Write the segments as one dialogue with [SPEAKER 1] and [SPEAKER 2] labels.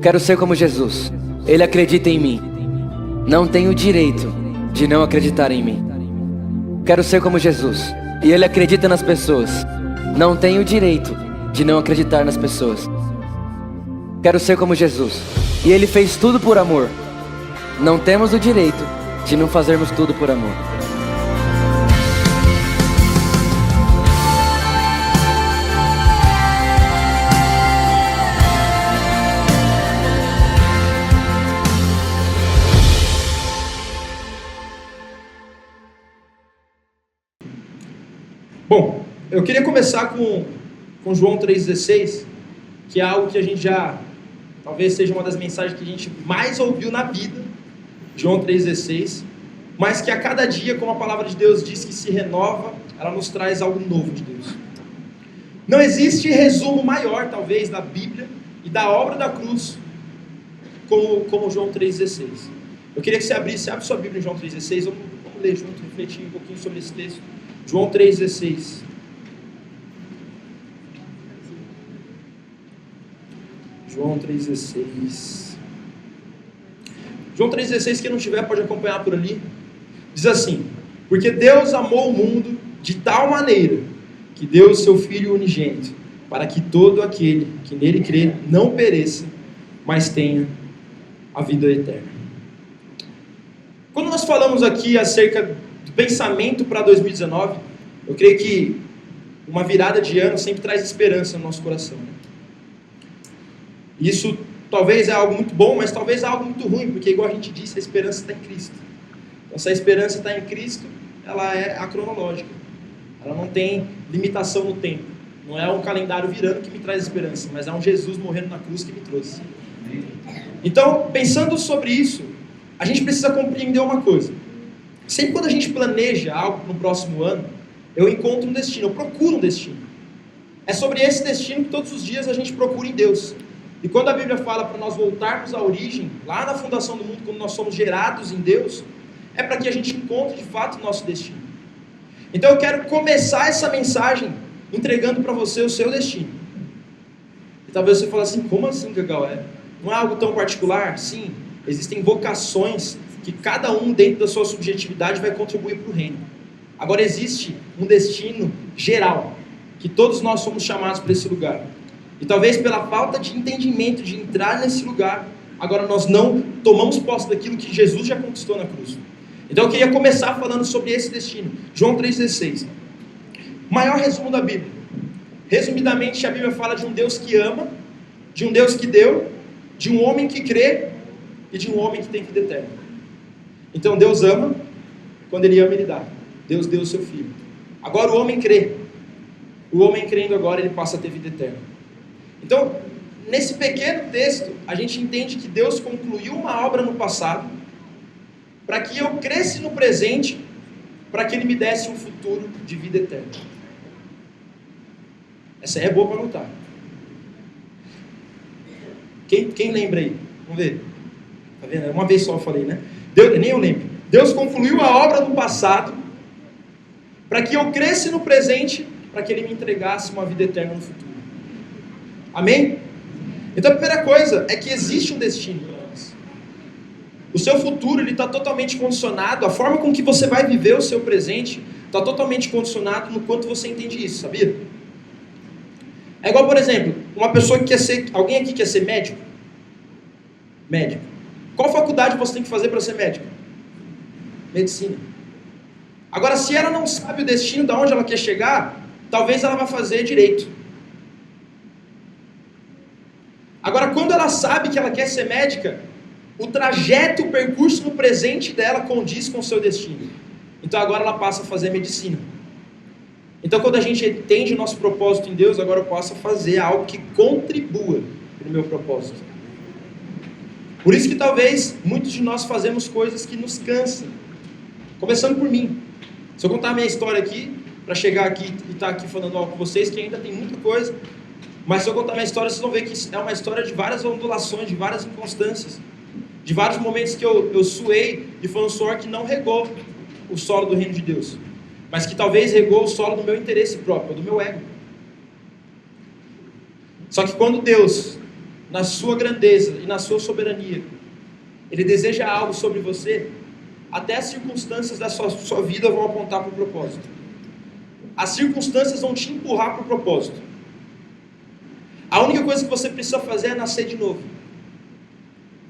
[SPEAKER 1] Quero ser como Jesus. Ele acredita em mim. Não tenho direito de não acreditar em mim. Quero ser como Jesus. E Ele acredita nas pessoas. Não tenho direito de não acreditar nas pessoas. Quero ser como Jesus. E Ele fez tudo por amor. Não temos o direito de não fazermos tudo por amor.
[SPEAKER 2] Bom, eu queria começar com João 3,16, que é algo que a gente já, talvez seja uma das mensagens que a gente mais ouviu na vida, João 3,16, mas que a cada dia, como a palavra de Deus diz que se renova, ela nos traz algo novo de Deus. Não existe resumo maior, talvez, da Bíblia e da obra da cruz, como João 3,16. Eu queria que você abre sua Bíblia em João 3,16, vamos ler junto, refletir um pouquinho sobre esse texto. João 3,16. João 3,16. João 3,16, quem não tiver pode acompanhar por ali. Diz assim: porque Deus amou o mundo de tal maneira que deu o seu Filho unigênito, para que todo aquele que nele crê não pereça, mas tenha a vida eterna. Quando nós falamos aqui acerca do pensamento para 2019, eu creio que uma virada de ano sempre traz esperança no nosso coração, né? Isso talvez é algo muito bom, mas talvez é algo muito ruim, porque igual a gente disse, a esperança está em Cristo. Então, se a esperança está em Cristo, ela é acronológica. Ela não tem limitação no tempo. Não é um calendário virando que me traz esperança, mas é um Jesus morrendo na cruz que me trouxe. Então, pensando sobre isso, a gente precisa compreender uma coisa. Sempre quando a gente planeja algo no próximo ano, eu encontro um destino, eu procuro um destino. É sobre esse destino que todos os dias a gente procura em Deus. E quando a Bíblia fala para nós voltarmos à origem, lá na fundação do mundo, quando nós somos gerados em Deus, é para que a gente encontre de fato o nosso destino. Então eu quero começar essa mensagem entregando para você o seu destino. E talvez você fale assim: como assim, Gagal? Não é algo tão particular? Sim, existem vocações que cada um dentro da sua subjetividade vai contribuir para o reino. Agora existe um destino geral, que todos nós somos chamados para esse lugar. E talvez pela falta de entendimento de entrar nesse lugar, agora nós não tomamos posse daquilo que Jesus já conquistou na cruz. Então eu queria começar falando sobre esse destino. João 3,16. Maior resumo da Bíblia. Resumidamente, a Bíblia fala de um Deus que ama, de um Deus que deu, de um homem que crê e de um homem que tem vida eterna. Então Deus ama, quando Ele ama, Ele dá. Deus deu o seu Filho. Agora o homem crê. O homem crendo agora, ele passa a ter vida eterna. Então, nesse pequeno texto, a gente entende que Deus concluiu uma obra no passado, para que eu cresça no presente, para que Ele me desse um futuro de vida eterna. Essa aí é boa para anotar. Quem lembra aí? Vamos ver. Tá vendo? Uma vez só eu falei, né? Nem eu lembro. Deus concluiu a obra no passado, para que eu cresça no presente, para que Ele me entregasse uma vida eterna no futuro. Amém? Então a primeira coisa é que existe um destino para nós. O seu futuro está totalmente condicionado, a forma com que você vai viver o seu presente está totalmente condicionado no quanto você entende isso, sabia? É igual, por exemplo, uma pessoa que quer ser, alguém aqui quer ser médico? Médico. Qual faculdade você tem que fazer para ser médico? Medicina. Agora, se ela não sabe o destino de onde ela quer chegar, talvez ela vá fazer direito. Agora, quando ela sabe que ela quer ser médica, o trajeto, o percurso no presente dela condiz com o seu destino. Então agora ela passa a fazer medicina. Então quando a gente entende o nosso propósito em Deus, agora eu posso fazer algo que contribua para o meu propósito. Por isso que talvez muitos de nós fazemos coisas que nos cansam. Começando por mim. Se eu contar a minha história aqui, para chegar aqui e estar aqui falando algo com vocês, que ainda tem muita coisa, mas se eu contar a minha história, vocês vão ver que é uma história de várias ondulações, de várias inconstâncias, de vários momentos que eu suei e foi um suor que não regou o solo do reino de Deus, mas que talvez regou o solo do meu interesse próprio, do meu ego. Só que quando Deus na sua grandeza e na sua soberania, Ele deseja algo sobre você, até as circunstâncias da sua vida vão apontar para o propósito. As circunstâncias vão te empurrar para o propósito. A única coisa que você precisa fazer é nascer de novo.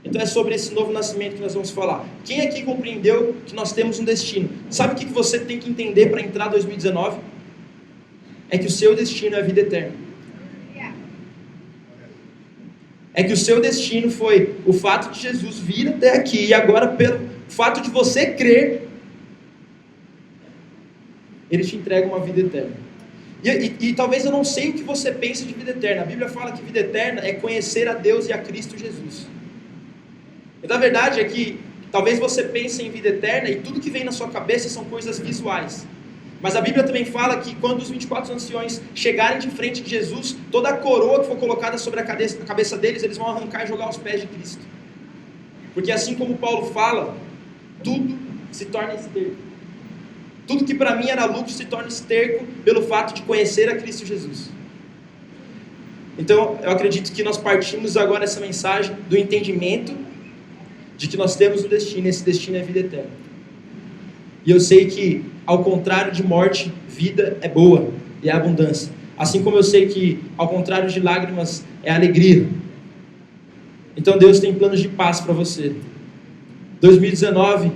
[SPEAKER 2] Então é sobre esse novo nascimento que nós vamos falar. Quem aqui compreendeu que nós temos um destino? Sabe o que você tem que entender para entrar em 2019? É que o seu destino é a vida eterna. É que o seu destino foi o fato de Jesus vir até aqui, e agora pelo fato de você crer, Ele te entrega uma vida eterna. E talvez eu não sei o que você pensa de vida eterna. A Bíblia fala que vida eterna é conhecer a Deus e a Cristo Jesus. Mas a verdade é que talvez você pense em vida eterna e tudo que vem na sua cabeça são coisas visuais. Mas a Bíblia também fala que quando os 24 anciões chegarem de frente de Jesus, toda a coroa que for colocada sobre a cabeça deles, eles vão arrancar e jogar aos pés de Cristo. Porque assim como Paulo fala, tudo se torna esterco. Tudo que para mim era lucro se torna esterco pelo fato de conhecer a Cristo Jesus. Então eu acredito que nós partimos agora essa mensagem do entendimento de que nós temos um destino, e esse destino é a vida eterna. E eu sei que, ao contrário de morte, vida é boa e é abundância. Assim como eu sei que, ao contrário de lágrimas, é alegria. Então Deus tem planos de paz para você. 2019,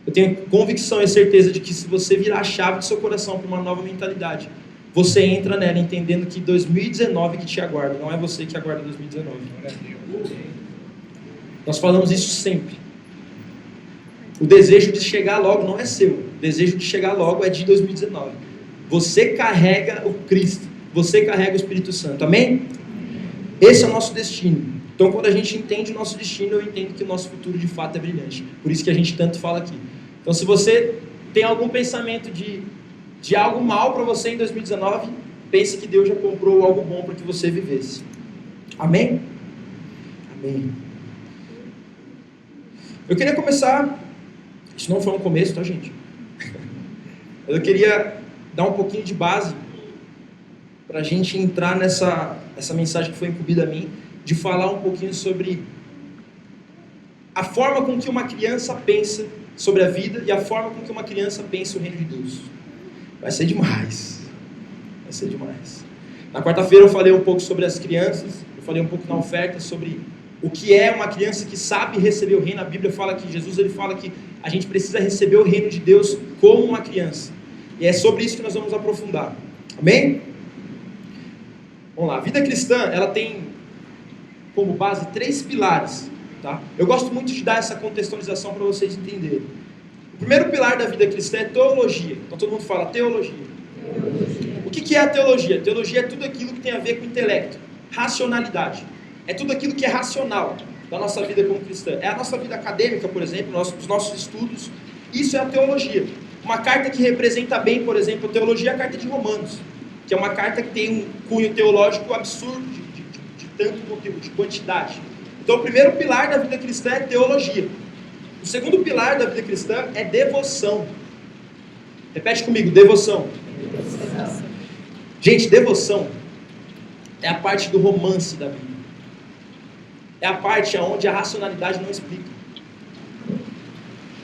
[SPEAKER 2] eu tenho convicção e certeza de que se você virar a chave do seu coração para uma nova mentalidade, você entra nela entendendo que 2019 que te aguarda, não é você que aguarda 2019. Nós falamos isso sempre. O desejo de chegar logo não é seu. O desejo de chegar logo é de 2019. Você carrega o Cristo. Você carrega o Espírito Santo. Amém? Esse é o nosso destino. Então, quando a gente entende o nosso destino, eu entendo que o nosso futuro de fato é brilhante. Por isso que a gente tanto fala aqui. Então, se você tem algum pensamento de algo mal para você em 2019, pense que Deus já comprou algo bom para que você vivesse. Amém? Amém. Eu queria começar, isso não foi um começo, tá, gente? Eu queria dar um pouquinho de base para a gente entrar nessa mensagem que foi incumbida a mim, de falar um pouquinho sobre a forma com que uma criança pensa sobre a vida e a forma com que uma criança pensa o reino de Deus. Vai ser demais. Vai ser demais. Na quarta-feira eu falei um pouco sobre as crianças, eu falei um pouco na oferta sobre o que é uma criança que sabe receber o reino. A Bíblia fala que Jesus ele fala que a gente precisa receber o reino de Deus como uma criança. E é sobre isso que nós vamos aprofundar. Amém? Vamos lá. A vida cristã, ela tem como base 3 pilares. Tá? Eu gosto muito de dar essa contextualização para vocês entenderem. O primeiro pilar da vida cristã é teologia. Então todo mundo fala teologia. O que é a teologia? Teologia é tudo aquilo que tem a ver com intelecto, racionalidade. É tudo aquilo que é racional da nossa vida como cristã. É a nossa vida acadêmica, por exemplo, os nossos estudos. Isso é a teologia. Uma carta que representa bem, por exemplo, a teologia é a carta de Romanos, que é uma carta que tem um cunho teológico absurdo de tanto conteúdo, de quantidade. Então, o primeiro pilar da vida cristã é teologia. O segundo pilar da vida cristã é devoção. Repete comigo, devoção. Gente, devoção é a parte do romance da Bíblia. É a parte onde a racionalidade não explica.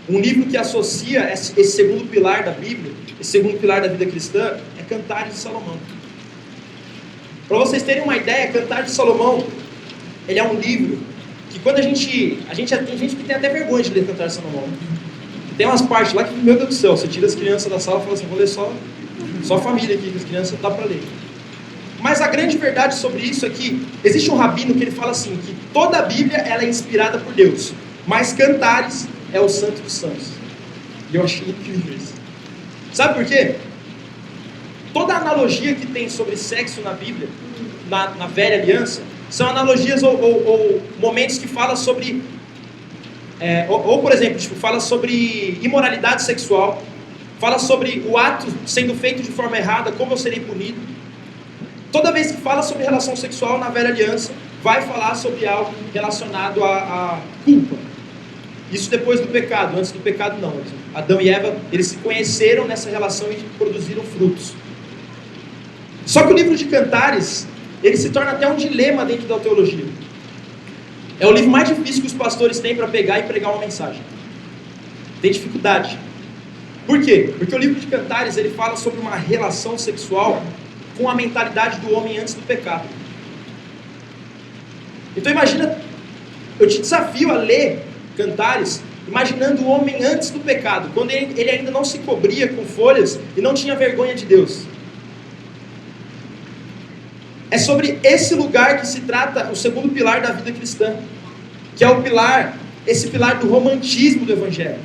[SPEAKER 2] Um livro que associa esse segundo pilar da Bíblia, esse segundo pilar da vida cristã, é Cantares de Salomão. Para vocês terem uma ideia, Cantares de Salomão, ele é um livro que quando tem gente que tem até vergonha de ler Cantares de Salomão. Tem umas partes lá que, meu Deus do céu, você tira as crianças da sala e fala assim, vou ler só família aqui, que as crianças dá para ler. Mas a grande verdade sobre isso é que existe um rabino que ele fala assim, que toda a Bíblia ela é inspirada por Deus, mas Cantares é o santo dos santos. E eu achei incrível isso. Sabe por quê? Toda a analogia que tem sobre sexo na Bíblia, na velha aliança, são analogias ou momentos que falam sobre, por exemplo, fala sobre imoralidade sexual, fala sobre o ato sendo feito de forma errada, como eu serei punido. Toda vez que fala sobre relação sexual na velha aliança, vai falar sobre algo relacionado à culpa. Isso depois do pecado, antes do pecado não. Adão e Eva, eles se conheceram nessa relação e produziram frutos. Só que o livro de Cantares, ele se torna até um dilema dentro da teologia. É o livro mais difícil que os pastores têm para pegar e pregar uma mensagem. Tem dificuldade. Por quê? Porque o livro de Cantares, ele fala sobre uma relação sexual com a mentalidade do homem antes do pecado. Então imagina, eu te desafio a ler Cantares, imaginando o homem antes do pecado, quando ele ainda não se cobria com folhas e não tinha vergonha de Deus. É sobre esse lugar que se trata o segundo pilar da vida cristã, que é esse pilar do romantismo do Evangelho.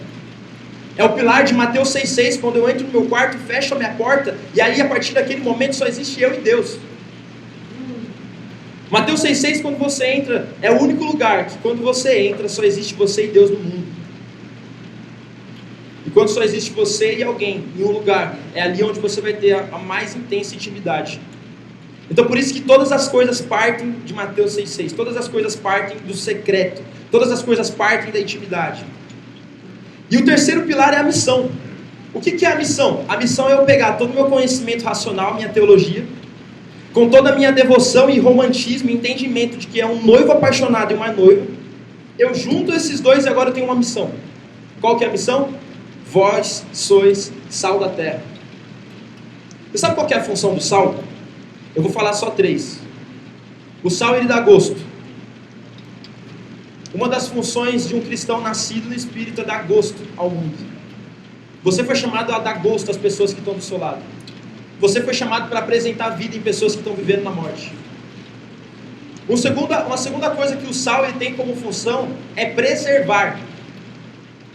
[SPEAKER 2] É o pilar de Mateus 6,6, quando eu entro no meu quarto, fecho a minha porta, e ali a partir daquele momento só existe eu e Deus. Mateus 6,6, quando você entra, é o único lugar que quando você entra, só existe você e Deus no mundo. E quando só existe você e alguém em um lugar, é ali onde você vai ter a mais intensa intimidade. Então por isso que todas as coisas partem de Mateus 6,6, todas as coisas partem do secreto, todas as coisas partem da intimidade. E o terceiro pilar é a missão. O que é a missão? A missão é eu pegar todo o meu conhecimento racional, minha teologia, com toda a minha devoção e romantismo, e entendimento de que é um noivo apaixonado e uma noiva, eu junto esses dois e agora eu tenho uma missão. Qual que é a missão? Vós sois sal da terra. Você sabe qual que é a função do sal? Eu vou falar só 3. O sal, ele dá gosto. Uma das funções de um cristão nascido no Espírito é dar gosto ao mundo. Você foi chamado a dar gosto às pessoas que estão do seu lado. Você foi chamado para apresentar vida em pessoas que estão vivendo na morte. Uma segunda coisa que o sal ele tem como função é preservar.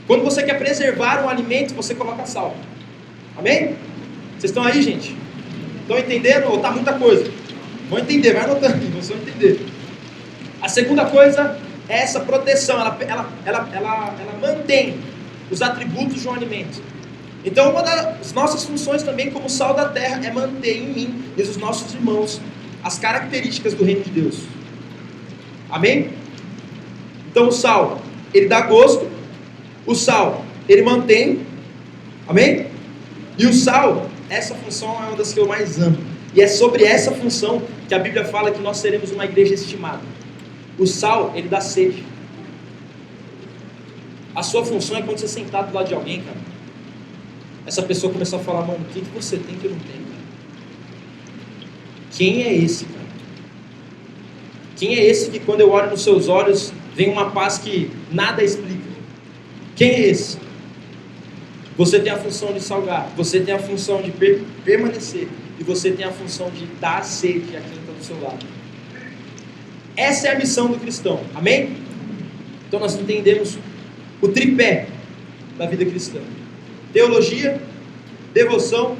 [SPEAKER 2] Quando você quer preservar um alimento, você coloca sal. Amém? Vocês estão aí, gente? Estão entendendo? Ou está muita coisa? Vão entender, vai anotando aqui, vocês vão entender. A segunda coisa é essa proteção, ela mantém os atributos de um alimento. Então uma das nossas funções também como sal da terra é manter em mim e nos nossos irmãos as características do reino de Deus. Amém? Então o sal, ele dá gosto, o sal, ele mantém, amém? E o sal, essa função é uma das que eu mais amo. E é sobre essa função que a Bíblia fala que nós seremos uma igreja estimada. O sal, ele dá sede. A sua função é quando você sentar do lado de alguém, cara, essa pessoa começar a falar, mano, o que você tem que eu não tenho, cara? Quem é esse, cara? Quem é esse que quando eu olho nos seus olhos, vem uma paz que nada explica? Quem é esse? Você tem a função de salgar, você tem a função de permanecer, e você tem a função de dar sede a quem está do seu lado. Essa é a missão do cristão, amém? Então nós entendemos o tripé da vida cristã: teologia, devoção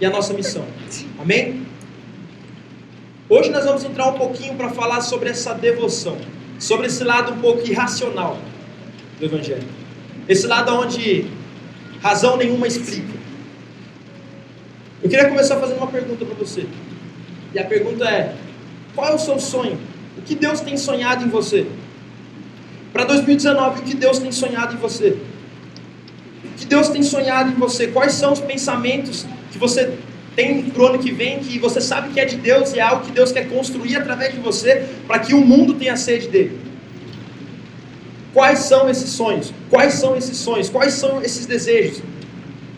[SPEAKER 2] e a nossa missão, amém? Hoje nós vamos entrar um pouquinho para falar sobre essa devoção, sobre esse lado um pouco irracional do Evangelho, esse lado onde razão nenhuma explica. Eu queria começar fazendo uma pergunta para você, e a pergunta é: qual é o seu sonho? O que Deus tem sonhado em você? Para 2019, o que Deus tem sonhado em você? O que Deus tem sonhado em você? Quais são os pensamentos que você tem para o ano que vem, que você sabe que é de Deus e é algo que Deus quer construir através de você, para que o mundo tenha sede dele? Quais são esses sonhos? Quais são esses sonhos? Quais são esses desejos?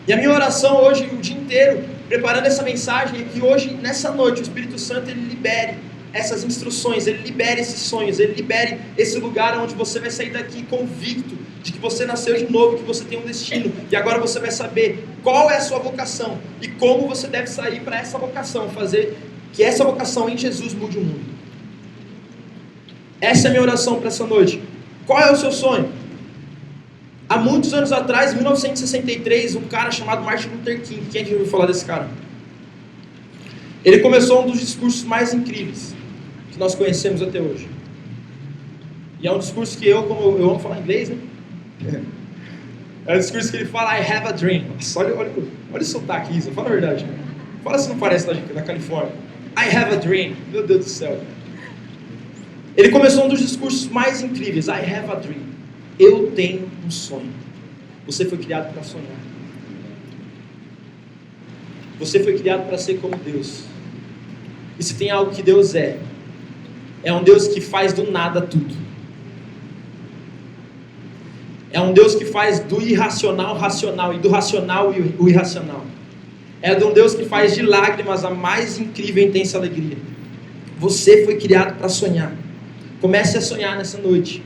[SPEAKER 2] E a minha oração hoje, o dia inteiro, preparando essa mensagem, é que hoje, nessa noite, o Espírito Santo, ele libere essas instruções, ele libere esses sonhos, ele libere esse lugar onde você vai sair daqui convicto de que você nasceu de novo, que você tem um destino, e agora você vai saber qual é a sua vocação e como você deve sair para essa vocação, fazer que essa vocação em Jesus mude o mundo. Essa é a minha oração para essa noite. Qual é o seu sonho? Há muitos anos atrás, em 1963, um cara chamado Martin Luther King, quem já ouviu falar desse cara? Ele começou um dos discursos mais incríveis que nós conhecemos até hoje. E é um discurso que como eu amo falar inglês, né? É um discurso que ele fala, I have a dream. Nossa, olha o sotaque, Isa, fala a verdade. Fala se não parece da Califórnia. I have a dream. Meu Deus do céu. Ele começou um dos discursos mais incríveis. I have a dream. Eu tenho um sonho. Você foi criado para sonhar. Você foi criado para ser como Deus. E se tem algo que Deus é um Deus que faz do nada tudo. É um Deus que faz do irracional racional e do racional o irracional. É um Deus que faz de lágrimas a mais incrível e intensa alegria. Você foi criado para sonhar. Comece a sonhar nessa noite.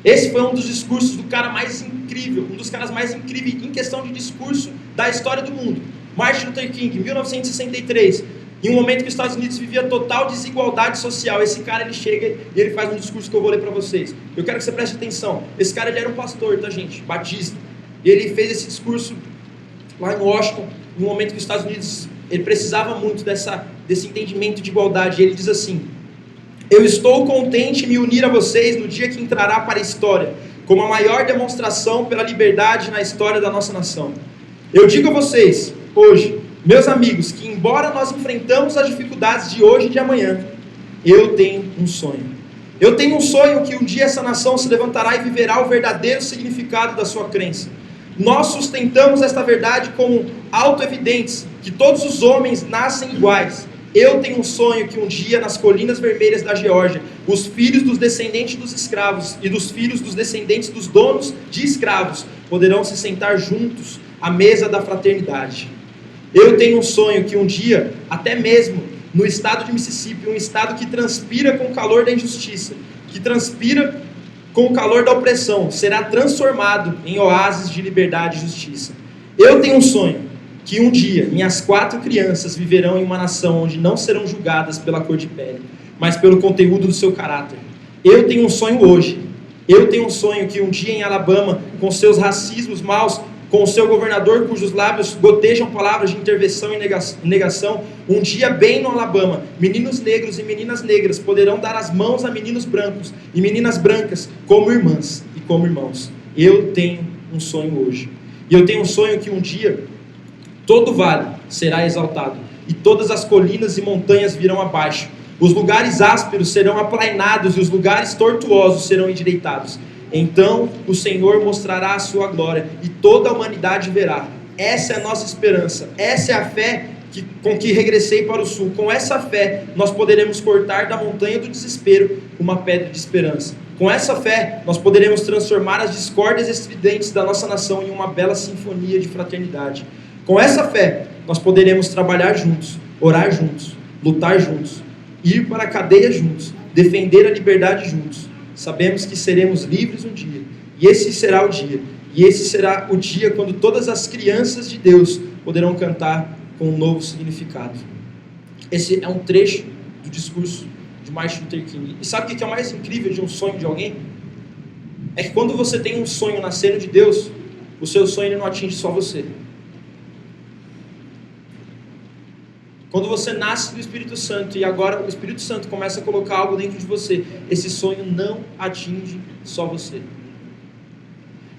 [SPEAKER 2] Esse foi um dos discursos do cara mais incrível, um dos caras mais incríveis em questão de discurso da história do mundo. Martin Luther King, em 1963, em um momento que os Estados Unidos vivia total desigualdade social. Esse cara, ele chega e ele faz um discurso que eu vou ler para vocês. Eu quero que você preste atenção. Esse cara, ele era um pastor, tá, gente? Batista. E ele fez esse discurso lá em Washington, em um momento que os Estados Unidos, ele precisava muito desse entendimento de igualdade. E ele diz assim: eu estou contente em me unir a vocês no dia que entrará para a história, como a maior demonstração pela liberdade na história da nossa nação. Eu digo a vocês, hoje, meus amigos, que embora nós enfrentamos as dificuldades de hoje e de amanhã, eu tenho um sonho. Eu tenho um sonho que um dia essa nação se levantará e viverá o verdadeiro significado da sua crença. Nós sustentamos esta verdade como auto-evidentes, que todos os homens nascem iguais. Eu tenho um sonho que um dia nas colinas vermelhas da Geórgia, os filhos dos descendentes dos escravos e dos filhos dos descendentes dos donos de escravos poderão se sentar juntos à mesa da fraternidade. Eu tenho um sonho que um dia, até mesmo no estado de Mississippi, um estado que transpira com o calor da injustiça, que transpira com o calor da opressão, será transformado em oásis de liberdade e justiça. Eu tenho um sonho que um dia minhas 4 crianças viverão em uma nação onde não serão julgadas pela cor de pele, mas pelo conteúdo do seu caráter. Eu tenho um sonho hoje. Eu tenho um sonho que um dia em Alabama, com seus racismos maus, com o seu governador cujos lábios gotejam palavras de intervenção e negação, um dia bem no Alabama, meninos negros e meninas negras poderão dar as mãos a meninos brancos e meninas brancas como irmãs e como irmãos. Eu tenho um sonho hoje. E eu tenho um sonho que um dia todo vale será exaltado e todas as colinas e montanhas virão abaixo. Os lugares ásperos serão aplainados e os lugares tortuosos serão endireitados. Então o Senhor mostrará a sua glória e toda a humanidade verá. Essa é a nossa esperança. Essa é a fé com que regressei para o sul. Com essa fé nós poderemos cortar da montanha do desespero uma pedra de esperança. Com essa fé nós poderemos transformar as discórdias estridentes da nossa nação em uma bela sinfonia de fraternidade. Com essa fé nós poderemos trabalhar juntos, orar juntos, lutar juntos, ir para a cadeia juntos, defender a liberdade juntos. Sabemos que seremos livres um dia, e esse será o dia, e esse será o dia quando todas as crianças de Deus poderão cantar com um novo significado. Esse é um trecho do discurso de Martin Luther King. E sabe o que é o mais incrível de um sonho de alguém? É que quando você tem um sonho nascendo de Deus, o seu sonho ele não atinge só você. Quando você nasce do Espírito Santo e agora o Espírito Santo começa a colocar algo dentro de você, esse sonho não atinge só você.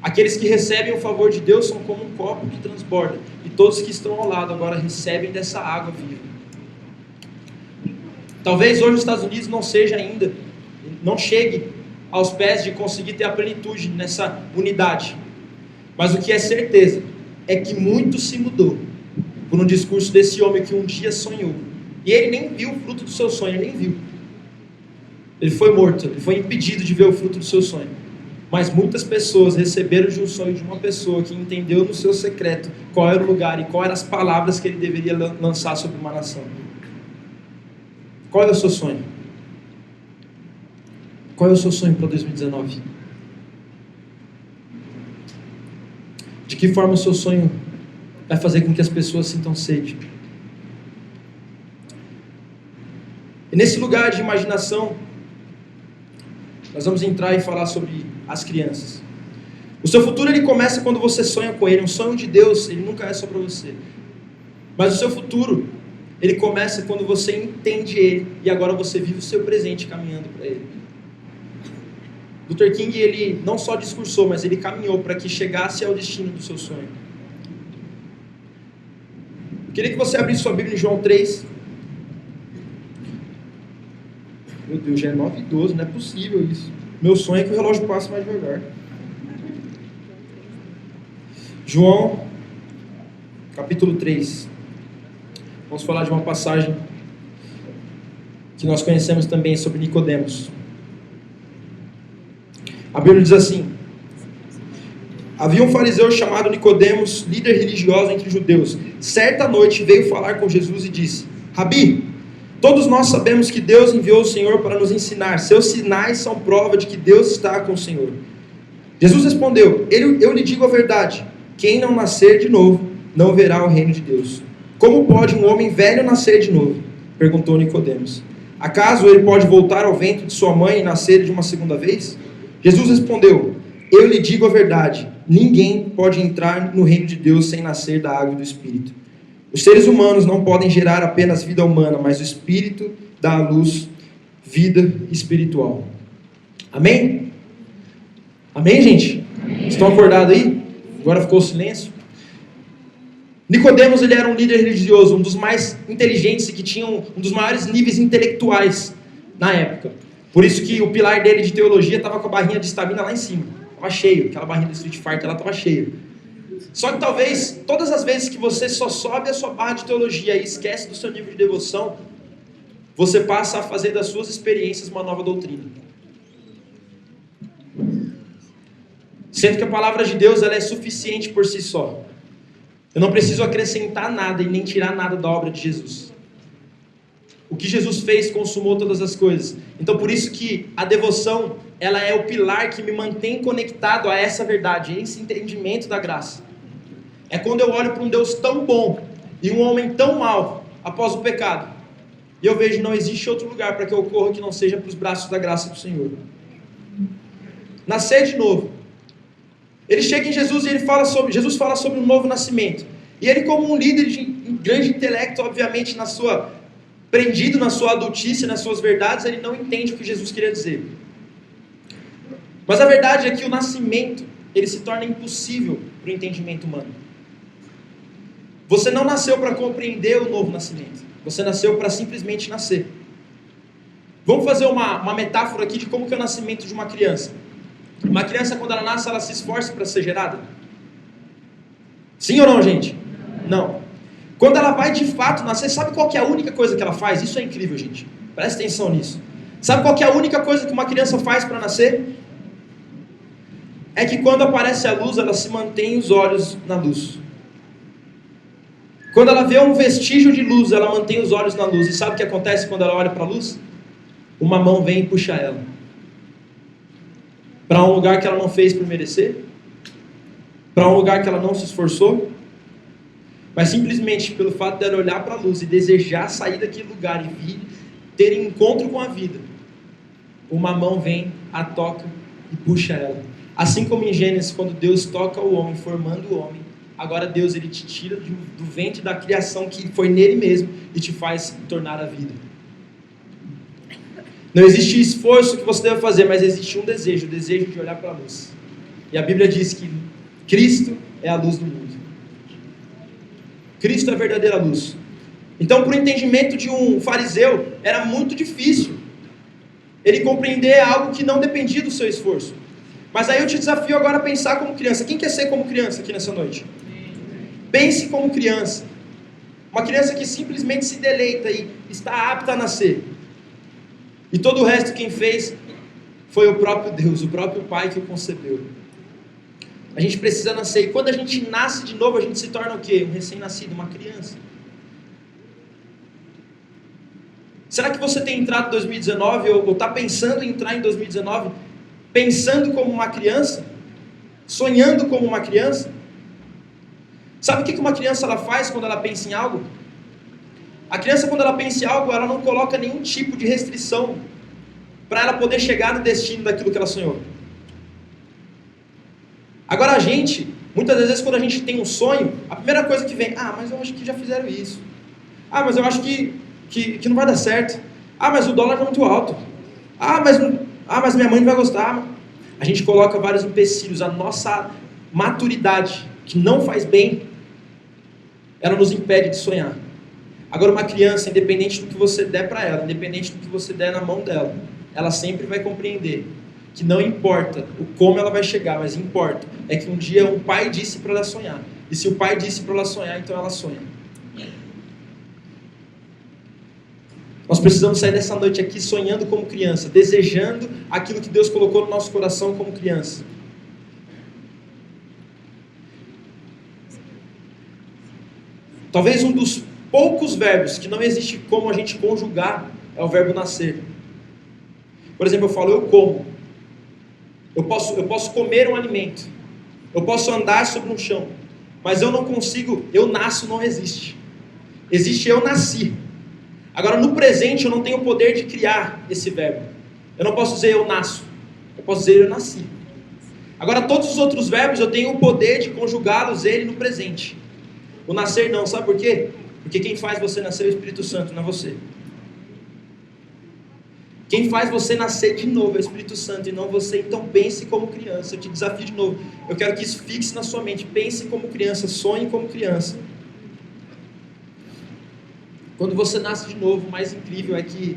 [SPEAKER 2] Aqueles que recebem o favor de Deus são como um copo que transborda, e todos que estão ao lado agora recebem dessa água viva. Talvez hoje os Estados Unidos não seja ainda, não chegue aos pés de conseguir ter a plenitude nessa unidade. Mas o que é certeza é que muito se mudou por um discurso desse homem que um dia sonhou. E ele nem viu o fruto do seu sonho, ele nem viu. Ele foi morto, ele foi impedido de ver o fruto do seu sonho. Mas muitas pessoas receberam de um sonho de uma pessoa que entendeu no seu secreto qual era o lugar e quais eram as palavras que ele deveria lançar sobre uma nação. Qual é o seu sonho? Qual é o seu sonho para 2019? De que forma o seu sonho vai fazer com que as pessoas sintam sede? E nesse lugar de imaginação, nós vamos entrar e falar sobre as crianças. O seu futuro ele começa quando você sonha com ele. Um sonho de Deus, ele nunca é só para você. Mas o seu futuro, ele começa quando você entende ele e agora você vive o seu presente caminhando para ele. Luther King, ele não só discursou, mas ele caminhou para que chegasse ao destino do seu sonho. Eu queria que você abrisse sua Bíblia em João 3. Meu Deus, já é 9h12, não é possível isso. Meu sonho é que o relógio passe mais devagar. João, capítulo 3. Vamos falar de uma passagem que nós conhecemos também sobre Nicodemos. A Bíblia diz assim: havia um fariseu chamado Nicodemos, líder religioso entre os judeus. Certa noite veio falar com Jesus e disse: Rabi, todos nós sabemos que Deus enviou o Senhor para nos ensinar. Seus sinais são prova de que Deus está com o Senhor. Jesus respondeu: eu lhe digo a verdade. Quem não nascer de novo, não verá o reino de Deus. Como pode um homem velho nascer de novo? Perguntou Nicodemos. Acaso ele pode voltar ao ventre de sua mãe e nascer de uma segunda vez? Jesus respondeu: eu lhe digo a verdade. Ninguém pode entrar no reino de Deus sem nascer da água e do Espírito. Os seres humanos não podem gerar apenas vida humana, mas o Espírito dá à luz vida espiritual. Amém? Amém, gente? Amém. Estão acordados aí? Agora ficou o silêncio. Nicodemos, ele era um líder religioso, um dos mais inteligentes e que tinha um dos maiores níveis intelectuais na época. Por isso que o pilar dele de teologia estava com a barrinha de estamina lá em cima. Estava cheio, aquela barrinha do Street Fighter ela estava cheia. Só que talvez, todas as vezes que você só sobe a sua barra de teologia e esquece do seu nível de devoção, você passa a fazer das suas experiências uma nova doutrina. Sendo que a palavra de Deus ela é suficiente por si só. Eu não preciso acrescentar nada e nem tirar nada da obra de Jesus. O que Jesus fez consumou todas as coisas. Então por isso que a devoção ela é o pilar que me mantém conectado a essa verdade, a esse entendimento da graça. É quando eu olho para um Deus tão bom e um homem tão mau após o pecado, e eu vejo que não existe outro lugar para que eu ocorra que não seja para os braços da graça do Senhor. Nascer de novo. Ele chega em Jesus e Jesus fala sobre um novo nascimento. E ele, como um líder de grande intelecto, obviamente prendido na sua adultice, nas suas verdades, ele não entende o que Jesus queria dizer. Mas a verdade é que o nascimento, ele se torna impossível para o entendimento humano. Você não nasceu para compreender o novo nascimento. Você nasceu para simplesmente nascer. Vamos fazer uma metáfora aqui de como que é o nascimento de uma criança. Uma criança, quando ela nasce, ela se esforça para ser gerada? Sim ou não, gente? Não. Quando ela vai de fato nascer, sabe qual que é a única coisa que ela faz? Isso é incrível, gente. Presta atenção nisso. Sabe qual que é a única coisa que uma criança faz para nascer? É que quando aparece a luz, ela se mantém os olhos na luz. Quando ela vê um vestígio de luz, ela mantém os olhos na luz. E sabe o que acontece quando ela olha para a luz? Uma mão vem e puxa ela para um lugar que ela não fez por merecer, para um lugar que ela não se esforçou, mas simplesmente pelo fato dela olhar para a luz e desejar sair daquele lugar e vir ter encontro com a vida, uma mão vem, a toca e puxa ela. Assim como em Gênesis, quando Deus toca o homem, formando o homem, agora Deus ele te tira do ventre da criação que foi nele mesmo e te faz tornar a vida. Não existe esforço que você deve fazer, mas existe um desejo, o desejo de olhar para a luz. E a Bíblia diz que Cristo é a luz do mundo. Cristo é a verdadeira luz. Então, para o entendimento de um fariseu, era muito difícil ele compreender algo que não dependia do seu esforço. Mas aí eu te desafio agora a pensar como criança. Quem quer ser como criança aqui nessa noite? Pense como criança. Uma criança que simplesmente se deleita e está apta a nascer. E todo o resto quem fez foi o próprio Deus, o próprio Pai que o concebeu. A gente precisa nascer. E quando a gente nasce de novo, a gente se torna o quê? Um recém-nascido, uma criança. Será que você tem entrado em 2019 ou está pensando em entrar em 2019 pensando como uma criança? Sonhando como uma criança? Sabe o que uma criança ela faz quando ela pensa em algo? A criança, quando ela pensa em algo, ela não coloca nenhum tipo de restrição para ela poder chegar no destino daquilo que ela sonhou. Agora a gente, muitas vezes quando a gente tem um sonho, a primeira coisa que vem, mas eu acho que já fizeram isso. Mas eu acho que não vai dar certo. Mas o dólar está muito alto. Mas minha mãe não vai gostar. A gente coloca vários empecilhos. A nossa maturidade, que não faz bem, ela nos impede de sonhar. Agora uma criança, independente do que você der para ela, independente do que você der na mão dela, ela sempre vai compreender que não importa o como ela vai chegar, mas importa é que um dia um pai disse para ela sonhar. E se o pai disse para ela sonhar, então ela sonha. Nós precisamos sair dessa noite aqui sonhando como criança, desejando aquilo que Deus colocou no nosso coração como criança. Talvez um dos poucos verbos que não existe como a gente conjugar é o verbo nascer. Por exemplo, eu falo eu como. Eu posso comer um alimento. Eu posso andar sobre um chão. Mas eu não consigo, eu nasço não existe. Existe eu nasci. Agora no presente eu não tenho o poder de criar esse verbo. Eu não posso dizer eu nasço. Eu posso dizer eu nasci. Agora todos os outros verbos eu tenho o poder de conjugá-los ele no presente. O nascer não, sabe por quê? Porque quem faz você nascer é o Espírito Santo, não é você. Quem faz você nascer de novo é o Espírito Santo e não você. Então pense como criança. Eu te desafio de novo. Eu quero que isso fixe na sua mente. Pense como criança, sonhe como criança. Quando você nasce de novo, o mais incrível é que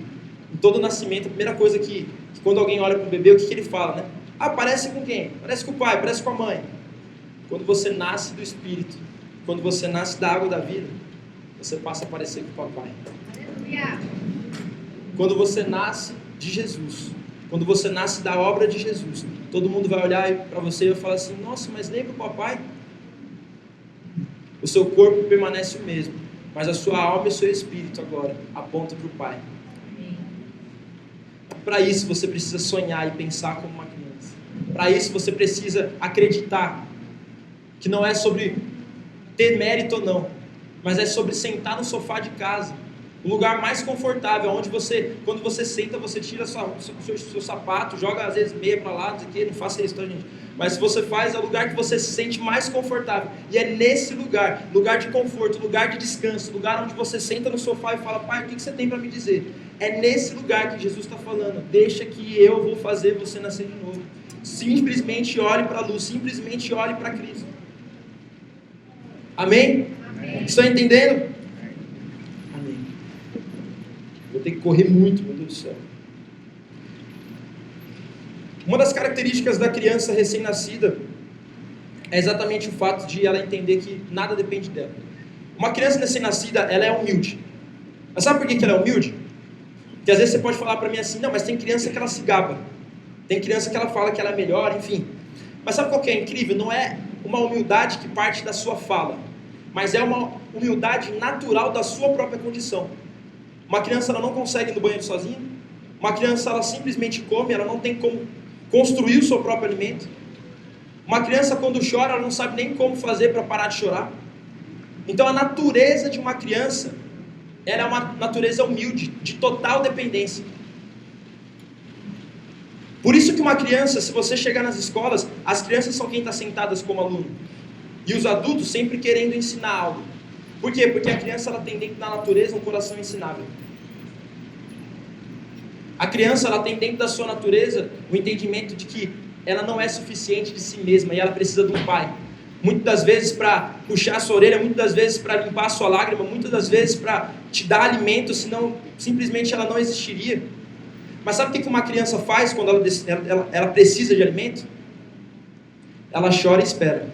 [SPEAKER 2] em todo nascimento, a primeira coisa que quando alguém olha para o bebê, o que ele fala, né? Ah, parece com quem? Parece com o pai, parece com a mãe. Quando você nasce do Espírito, quando você nasce da água da vida, você passa a parecer com o papai. Quando você nasce de Jesus, quando você nasce da obra de Jesus, todo mundo vai olhar para você e vai falar assim, nossa, mas lembra o papai? O seu corpo permanece o mesmo, mas a sua alma e o seu espírito agora apontam para o Pai. Para isso você precisa sonhar e pensar como uma criança. Para isso você precisa acreditar que não é sobre ter mérito ou não, mas é sobre sentar no sofá de casa, o lugar mais confortável, onde você, quando você senta, você tira seu sapato, joga às vezes meia para lá, não faça isso, tá, gente? Mas se você faz, é o lugar que você se sente mais confortável. E é nesse lugar, lugar de conforto, lugar de descanso, lugar onde você senta no sofá e fala, pai, o que você tem para me dizer? É nesse lugar que Jesus está falando, deixa que eu vou fazer você nascer de novo. Simplesmente olhe para a luz, simplesmente olhe para Cristo. Amém? Amém. Estão entendendo? Amém. Vou ter que correr muito, meu Deus do céu. Uma das características da criança recém-nascida é exatamente o fato de ela entender que nada depende dela. Uma criança recém-nascida, ela é humilde. Mas sabe por que ela é humilde? Porque às vezes você pode falar para mim assim, não, mas tem criança que ela se gaba. Tem criança que ela fala que ela é melhor, enfim. Mas sabe qual que é incrível? Não é uma humildade que parte da sua fala, mas é uma humildade natural da sua própria condição. Uma criança ela não consegue ir no banheiro sozinha. Uma criança ela simplesmente come, ela não tem como construir o seu próprio alimento. Uma criança quando chora, ela não sabe nem como fazer para parar de chorar. Então a natureza de uma criança, ela é uma natureza humilde, de total dependência. Por isso que uma criança, se você chegar nas escolas, as crianças são quem está sentadas como aluno. E os adultos sempre querendo ensinar algo. Por quê? Porque a criança ela tem dentro da natureza um coração ensinável. A criança ela tem dentro da sua natureza o entendimento de que ela não é suficiente de si mesma e ela precisa de um pai. Muitas das vezes para puxar a sua orelha, muitas das vezes para limpar a sua lágrima, muitas das vezes para te dar alimento, senão simplesmente ela não existiria. Mas sabe o que uma criança faz quando ela precisa de alimento? Ela chora e espera.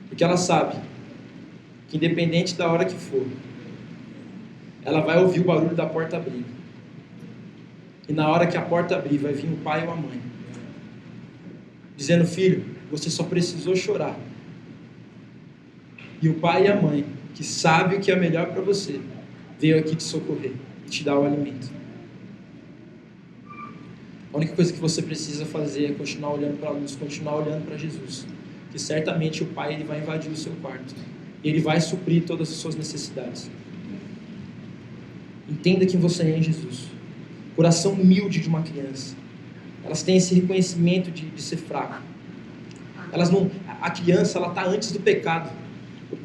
[SPEAKER 2] Porque ela sabe que independente da hora que for, ela vai ouvir o barulho da porta abrir. E na hora que a porta abrir, vai vir o pai ou a mãe, dizendo, filho, você só precisou chorar. E o pai e a mãe, que sabe o que é melhor para você, veio aqui te socorrer e te dar o alimento. A única coisa que você precisa fazer é continuar olhando para a luz, continuar olhando para Jesus. Que certamente o pai ele vai invadir o seu quarto. Ele vai suprir todas as suas necessidades. Entenda quem você é em Jesus. Coração humilde de uma criança. Elas têm esse reconhecimento de ser fraco. A criança ela está antes do pecado.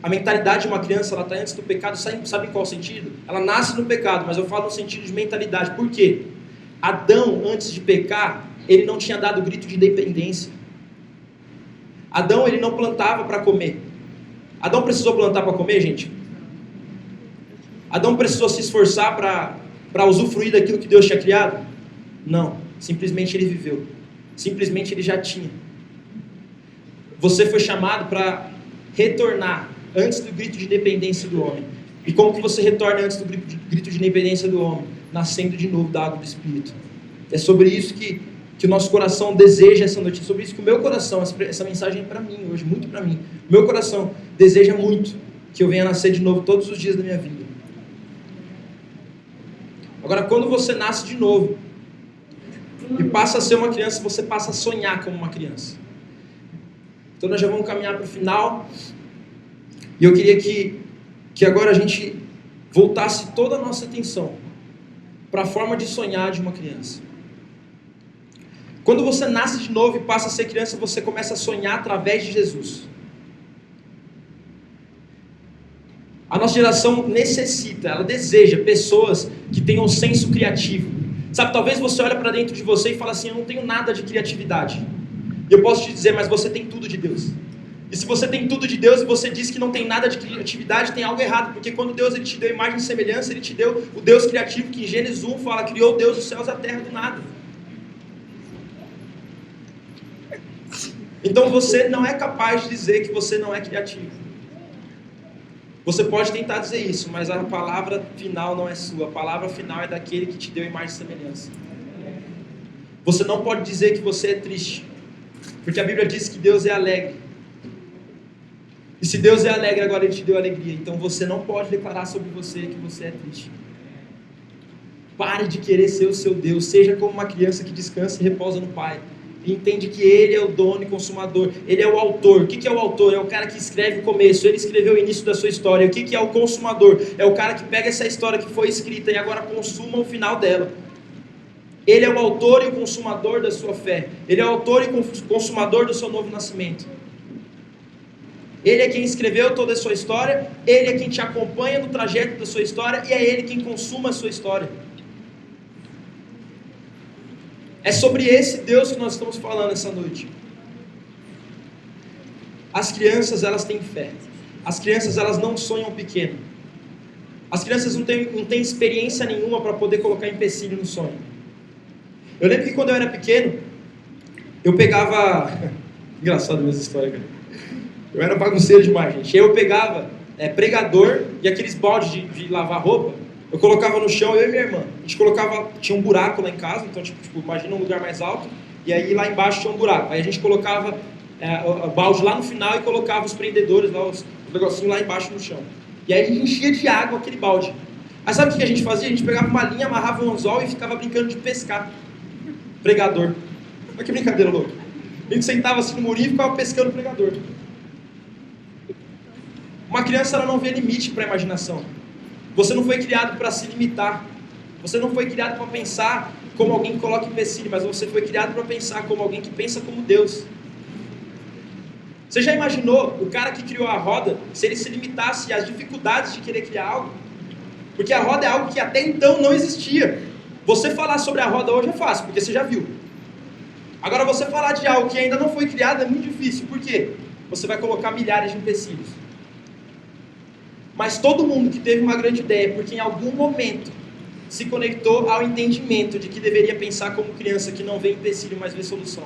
[SPEAKER 2] A mentalidade de uma criança ela está antes do pecado. Sabe em qual sentido? Ela nasce no pecado, mas eu falo no sentido de mentalidade. Por quê? Adão, antes de pecar, ele não tinha dado o grito de independência. Adão, ele não plantava para comer. Adão precisou plantar para comer, gente? Adão precisou se esforçar para usufruir daquilo que Deus tinha criado? Não. Simplesmente ele viveu. Simplesmente ele já tinha. Você foi chamado para retornar antes do grito de independência do homem. E como que você retorna antes do grito de independência do homem? Nascendo de novo da água do Espírito. É sobre isso que o nosso coração deseja essa noite. É sobre isso que o meu coração, essa mensagem é para mim hoje, muito para mim. O meu coração deseja muito que eu venha nascer de novo todos os dias da minha vida. Agora, quando você nasce de novo e passa a ser uma criança, você passa a sonhar como uma criança. Então nós já vamos caminhar para o final. E eu queria que agora a gente voltasse toda a nossa atenção para a forma de sonhar de uma criança. Quando você nasce de novo e passa a ser criança, você começa a sonhar através de Jesus. A nossa geração necessita, ela deseja pessoas que tenham senso criativo. Sabe, talvez você olhe para dentro de você e fala assim, eu não tenho nada de criatividade. E eu posso te dizer, mas você tem tudo de Deus. E se você tem tudo de Deus e você diz que não tem nada de criatividade, tem algo errado. Porque quando Deus ele te deu imagem e semelhança, Ele te deu o Deus criativo, que em Gênesis 1 fala, criou Deus os céus e a terra do nada. Então você não é capaz de dizer que você não é criativo. Você pode tentar dizer isso, mas a palavra final não é sua. A palavra final é daquele que te deu imagem e semelhança. Você não pode dizer que você é triste, porque a Bíblia diz que Deus é alegre. E se Deus é alegre, agora Ele te deu alegria. Então você não pode declarar sobre você que você é triste. Pare de querer ser o seu Deus. Seja como uma criança que descansa e repousa no Pai. E entende que Ele é o dono e consumador. Ele é o autor. O que é o autor? É o cara que escreve o começo. Ele escreveu o início da sua história. O que é o consumador? É o cara que pega essa história que foi escrita e agora consuma o final dela. Ele é o autor e o consumador da sua fé. Ele é o autor e consumador do seu novo nascimento. Ele é quem escreveu toda a sua história. Ele é quem te acompanha no trajeto da sua história. E é Ele quem consuma a sua história. É sobre esse Deus que nós estamos falando essa noite. As crianças, elas têm fé. As crianças, elas não sonham pequeno. As crianças não têm experiência nenhuma para poder colocar empecilho no sonho. Eu lembro que quando eu era pequeno, eu pegava... Engraçado essa história, cara. Eu era bagunceiro demais, gente. Eu pegava pregador e aqueles baldes de lavar roupa. Eu colocava no chão, eu e minha irmã. A gente colocava, tinha um buraco lá em casa, então tipo, imagina um lugar mais alto, e aí lá embaixo tinha um buraco. Aí a gente colocava o balde lá no final e colocava os prendedores, lá, os negocinhos lá embaixo no chão. E aí a gente enchia de água aquele balde. Aí sabe o que a gente fazia? A gente pegava uma linha, amarrava um anzol e ficava brincando de pescar. Pregador. Olha que brincadeira louca. A gente sentava assim no murinho e ficava pescando o pregador. Uma criança, ela não vê limite para a imaginação. Você não foi criado para se limitar. Você não foi criado para pensar como alguém que coloca empecilho, mas você foi criado para pensar como alguém que pensa como Deus. Você já imaginou o cara que criou a roda, se ele se limitasse às dificuldades de querer criar algo? Porque a roda é algo que até então não existia. Você falar sobre a roda hoje é fácil, porque você já viu. Agora você falar de algo que ainda não foi criado é muito difícil. Por quê? Você vai colocar milhares de empecilhos. Mas todo mundo que teve uma grande ideia, porque em algum momento se conectou ao entendimento de que deveria pensar como criança, que não vê empecilho, mas vê solução.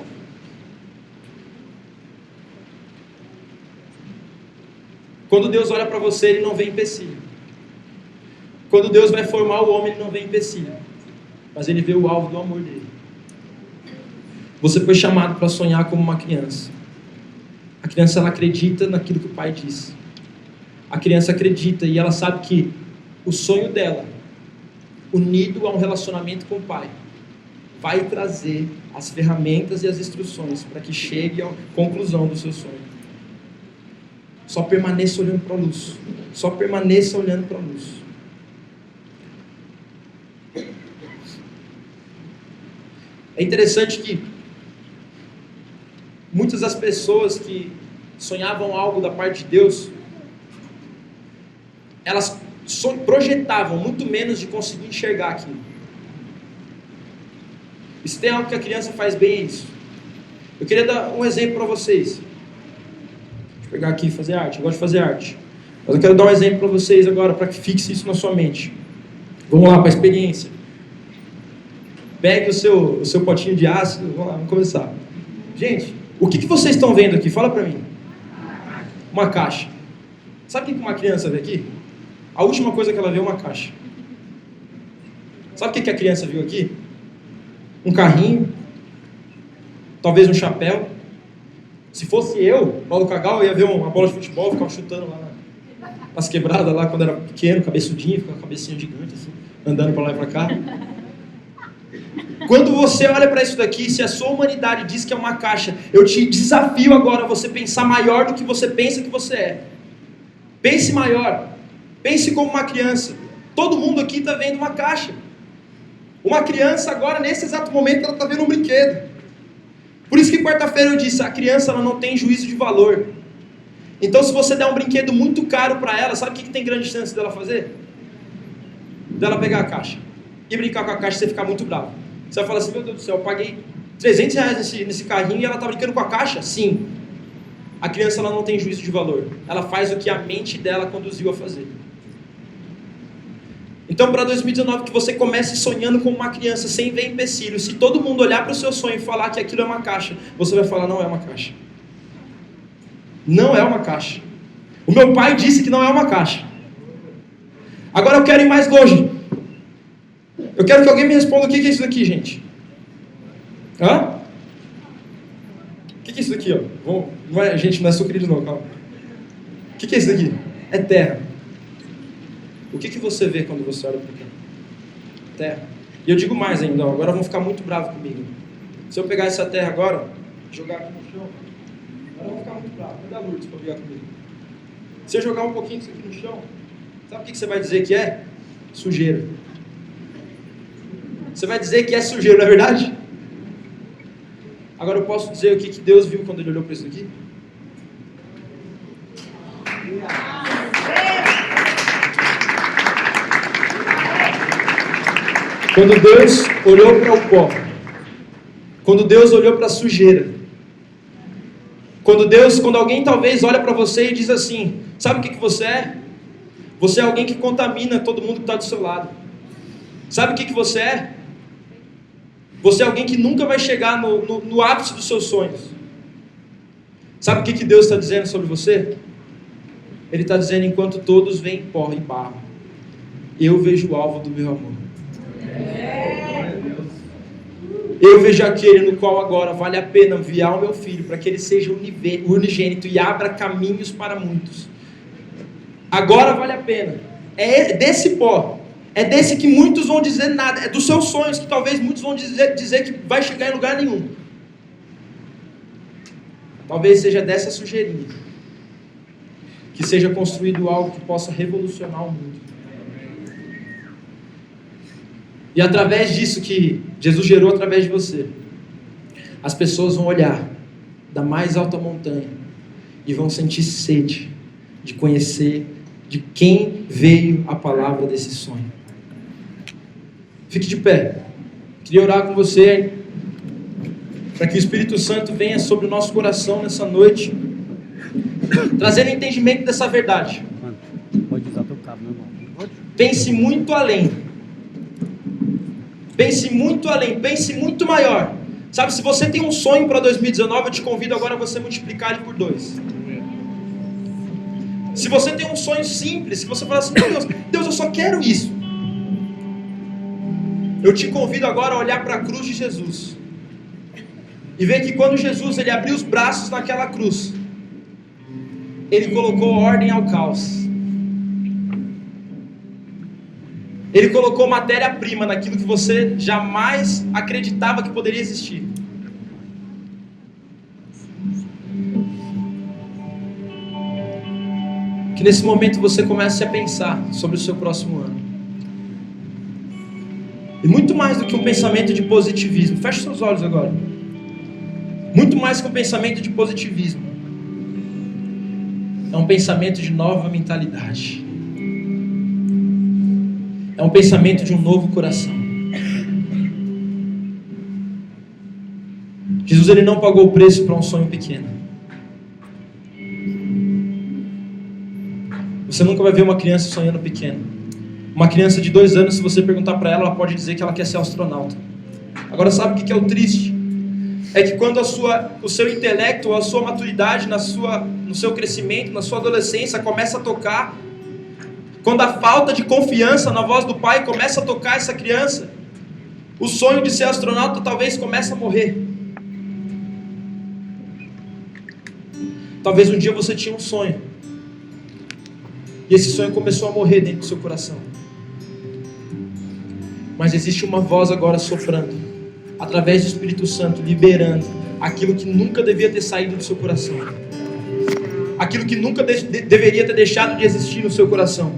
[SPEAKER 2] Quando Deus olha para você, Ele não vê empecilho. Quando Deus vai formar o homem, Ele não vê empecilho, mas Ele vê o alvo do amor dele. Você foi chamado para sonhar como uma criança. A criança, ela acredita naquilo que o pai diz. A criança acredita e ela sabe que o sonho dela, unido a um relacionamento com o pai, vai trazer as ferramentas e as instruções para que chegue à conclusão do seu sonho. Só permaneça olhando para a luz. Só permaneça olhando para a luz. É interessante que muitas das pessoas que sonhavam algo da parte de Deus, elas projetavam muito menos de conseguir enxergar aquilo. E se tem algo que a criança faz bem, é isso. Eu queria dar um exemplo para vocês. Deixa eu pegar aqui e fazer arte. Eu gosto de fazer arte. Mas eu quero dar um exemplo para vocês agora, para que fixe isso na sua mente. Vamos lá para a experiência. Pegue o seu potinho de ácido. Vamos lá, vamos começar. Gente, o que vocês estão vendo aqui? Fala para mim. Uma caixa. Sabe o que uma criança vê aqui? A última coisa que ela vê é uma caixa. Sabe o que a criança viu aqui? Um carrinho, talvez um chapéu. Se fosse eu, Paulo Cagal, eu ia ver uma bola de futebol, ficava chutando lá nas quebradas lá quando era pequeno, cabeçudinho, ficava com a cabecinha gigante, assim, andando pra lá e pra cá. Quando você olha para isso daqui, se a sua humanidade diz que é uma caixa, eu te desafio agora a você pensar maior do que você pensa que você é. Pense maior. Pense como uma criança. Todo mundo aqui está vendo uma caixa. Uma criança agora, nesse exato momento, ela está vendo um brinquedo. Por isso que quarta-feira eu disse, a criança ela não tem juízo de valor. Então se você der um brinquedo muito caro para ela, sabe o que tem grande chance dela fazer? Dela pegar a caixa e brincar com a caixa e você ficar muito bravo. Você vai falar assim, meu Deus do céu, eu paguei R$300 nesse carrinho e ela está brincando com a caixa? Sim. A criança ela não tem juízo de valor. Ela faz o que a mente dela conduziu a fazer. Então, para 2019, que você comece sonhando como uma criança, sem ver empecilho. Se todo mundo olhar para o seu sonho e falar que aquilo é uma caixa, você vai falar, não é uma caixa. Não é uma caixa. O meu pai disse que não é uma caixa. Agora eu quero ir mais longe. Eu quero que alguém me responda o que é isso daqui, gente. Hã? O que é isso daqui, ó? Gente, não é sucrilhos não, calma. O que é isso daqui? É terra. O que você vê quando você olha para cá? Terra. E eu digo mais ainda, ó, agora vão ficar muito bravos comigo. Se eu pegar essa terra agora, jogar aqui no chão, agora vão ficar muito bravos. Cadê a Lourdes para brigar comigo? Se eu jogar um pouquinho disso aqui no chão, sabe o que você vai dizer que é? Sujeira. Você vai dizer que é sujeira, não é verdade? Agora eu posso dizer o que Deus viu quando Ele olhou para isso aqui? Quando Deus olhou para o pó, quando Deus olhou para a sujeira, quando alguém talvez olha para você e diz assim, sabe o que você é? Você é alguém que contamina todo mundo que está do seu lado. Sabe o que você é? Você é alguém que nunca vai chegar no ápice dos seus sonhos. Sabe o que Deus está dizendo sobre você? Ele está dizendo, enquanto todos veem pó e barro, eu vejo o alvo do meu amor. Eu vejo aquele no qual agora vale a pena enviar o meu filho para que ele seja unigênito e abra caminhos para muitos. Agora vale a pena. É desse pó. É desse que muitos vão dizer nada. É dos seus sonhos que talvez muitos vão dizer que vai chegar em lugar nenhum. Talvez seja dessa sujeirinha que seja construído algo que possa revolucionar o mundo. E através disso que Jesus gerou através de você, as pessoas vão olhar da mais alta montanha e vão sentir sede de conhecer de quem veio a palavra desse sonho. Fique de pé. Queria orar com você para que o Espírito Santo venha sobre o nosso coração nessa noite, trazendo entendimento dessa verdade.
[SPEAKER 3] Pode usar teu cabo, meu irmão.
[SPEAKER 2] Pense muito além. Pense muito além, pense muito maior. Sabe, se você tem um sonho para 2019, eu te convido agora a você multiplicar ele por 2. Se você tem um sonho simples, que você fala assim, Deus, eu só quero isso. Eu te convido agora a olhar para a cruz de Jesus. E ver que quando Jesus ele abriu os braços naquela cruz, ele colocou ordem ao caos. Ele colocou matéria-prima naquilo que você jamais acreditava que poderia existir. Que nesse momento você comece a pensar sobre o seu próximo ano. E muito mais do que um pensamento de positivismo. Feche seus olhos agora. Muito mais que um pensamento de positivismo. É um pensamento de nova mentalidade. É um pensamento de um novo coração. Jesus ele não pagou o preço para um sonho pequeno. Você nunca vai ver uma criança sonhando pequeno. Uma criança de 2 anos, se você perguntar para ela, ela pode dizer que ela quer ser astronauta. Agora sabe o que é o triste? É que quando o seu intelecto, a sua maturidade, no seu crescimento, na sua adolescência começa a tocar, quando a falta de confiança na voz do pai começa a tocar essa criança, o sonho de ser astronauta talvez comece a morrer. Talvez um dia você tinha um sonho, e esse sonho começou a morrer dentro do seu coração. Mas existe uma voz agora soprando, através do Espírito Santo, liberando aquilo que nunca devia ter saído do seu coração. Aquilo que nunca deveria ter deixado de existir no seu coração.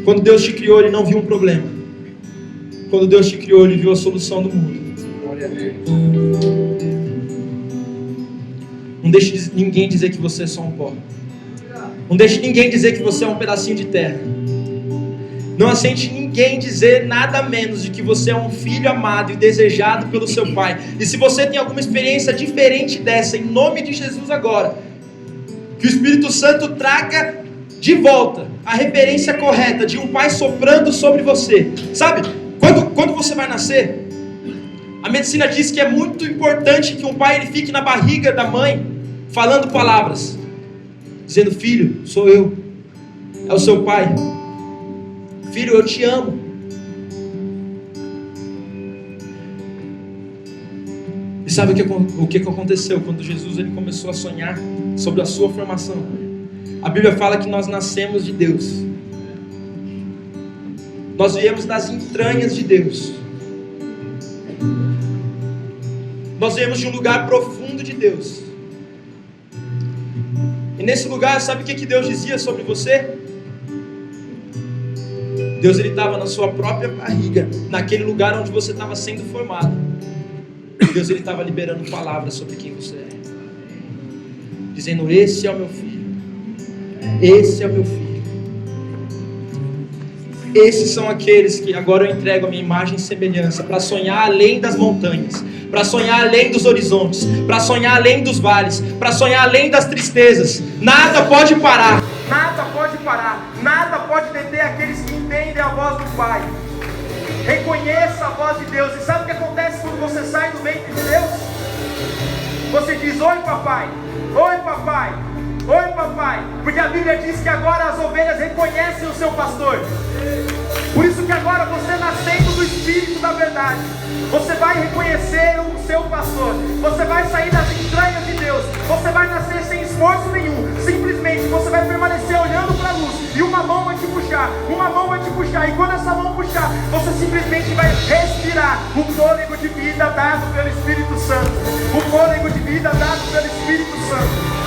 [SPEAKER 2] Quando Deus te criou, Ele não viu um problema. Quando Deus te criou, Ele viu a solução do mundo. Não deixe ninguém dizer que você é só um pó. Não deixe ninguém dizer que você é um pedacinho de terra. Não aceite ninguém dizer nada menos de que você é um filho amado e desejado pelo seu pai. E se você tem alguma experiência diferente dessa, em nome de Jesus agora, que o Espírito Santo traga de volta a referência correta de um pai soprando sobre você. Sabe, quando você vai nascer, a medicina diz que é muito importante que um pai ele fique na barriga da mãe, falando palavras, dizendo: filho, sou eu, é o seu pai. Filho, eu te amo. E sabe o que aconteceu quando Jesus ele começou a sonhar sobre a sua formação? A Bíblia fala que nós nascemos de Deus. Nós viemos das entranhas de Deus. Nós viemos de um lugar profundo de Deus. E nesse lugar, sabe o que Deus dizia sobre você? Deus ele estava na sua própria barriga, naquele lugar onde você estava sendo formado. Deus ele estava liberando palavras sobre quem você é, dizendo: esse é o meu filho, esse é o meu filho. Esses são aqueles que agora eu entrego a minha imagem e semelhança, para sonhar além das montanhas, para sonhar além dos horizontes, para sonhar além dos vales, para sonhar além das tristezas. Nada pode parar. Nada pode parar, nada pode deter aqueles que entendem a voz do Pai. Reconheça a voz de Deus. E sabe o que acontece quando você sai do ventre de Deus? Você diz: oi papai, oi papai, oi papai. Porque a Bíblia diz que agora as ovelhas reconhecem o seu pastor. Por isso que agora você, nascendo do Espírito da verdade, você vai reconhecer o seu pastor. Você vai sair das entranhas de Deus. Você vai nascer sem esforço nenhum. Simplesmente você vai permanecer olhando para a luz, e uma mão vai te puxar, uma mão vai te puxar. E quando essa mão puxar, você simplesmente vai respirar o fôlego de vida dado pelo Espírito Santo. O fôlego de vida dado pelo Espírito Santo.